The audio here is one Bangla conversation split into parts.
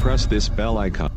press this bell icon.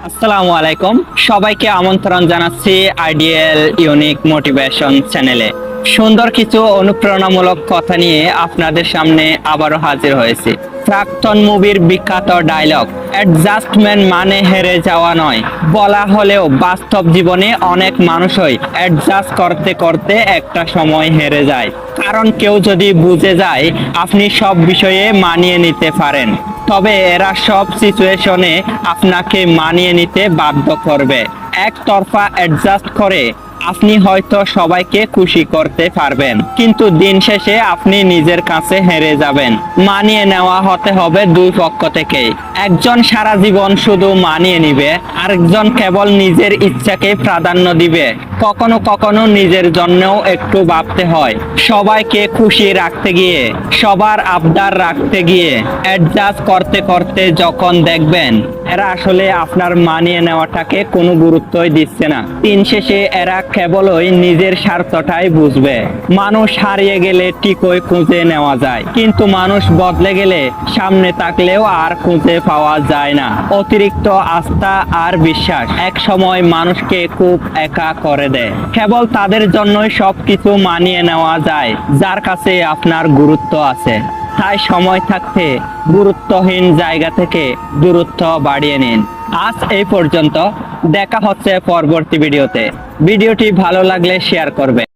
আসসালামু আলাইকুম, সবাইকে আমন্ত্রণ জানাচ্ছি আইডিয়াল ইউনিক মোটিভেশন চ্যানেলে। সুন্দর কিছু অনুপ্রেরণামূলক কথা নিয়ে আপনাদের সামনে আবারও হাজির হয়েছি। প্রাক্তন মুভির বিখ্যাত ডায়লগ অ্যাডজাস্টমেন্ট মানে হেরে যাওয়া নয়, বলা হলেও বাস্তব জীবনে অনেক মানুষই অ্যাডজাস্ট করতে করতে একটা সময় হেরে যায়। কারণ কেউ যদি বুঝে যায় আপনি সব বিষয়ে মানিয়ে নিতে পারেন, তবে এরা সব সিচুয়েশনে আপনাকে মানিয়ে নিতে বাধ্য করবে। একতরফা অ্যাডজাস্ট করে আপনি হয়তো সবাইকে খুশি করতে পারবেন, কিন্তু দিন শেষে আপনি নিজের কাছে হেরে যাবেন। মানিয়ে নেওয়া হতে হবে দুই পক্ষ থেকেই। একজন সারা জীবন শুধু মানিয়ে নিবে, আরেকজন কেবল নিজের ইচ্ছাকে প্রাধান্য দিবে। কখনো কখনো নিজের জন্যও একটু ভাবতে হয়। সবাইকে খুশি রাখতে গিয়ে, সবার আবদার রাখতে গিয়ে অ্যাডজাস্ট করতে করতে যখন দেখবেন এরা আসলে আপনার মানিয়ে নেওয়াটাকে কোনো গুরুত্বই দিচ্ছে না, দিন শেষে এরা কেবলই নিজের স্বার্থটাই বুঝবে। মানুষ হারিয়ে গেলে ঠিকই খুঁজে নেওয়া যায়, কিন্তু মানুষ বদলে গেলে সামনে থাকলেও আর খুঁজে পাওয়া যায় না। অতিরিক্ত আস্থা আর বিশ্বাস এক সময় মানুষকে খুব একা করে দেয়। কেবল তাদের জন্যই সবকিছু মানিয়ে নেওয়া যায় যার কাছে আপনার গুরুত্ব আছে। তাই সময় থাকতে গুরুত্বহীন জায়গা থেকে দূরত্ব বাড়িয়ে নিন। আজ এই পর্যন্ত, দেখা হচ্ছে পরবর্তী ভিডিওতে। ভিডিওটি ভালো লাগলে শেয়ার করবেন।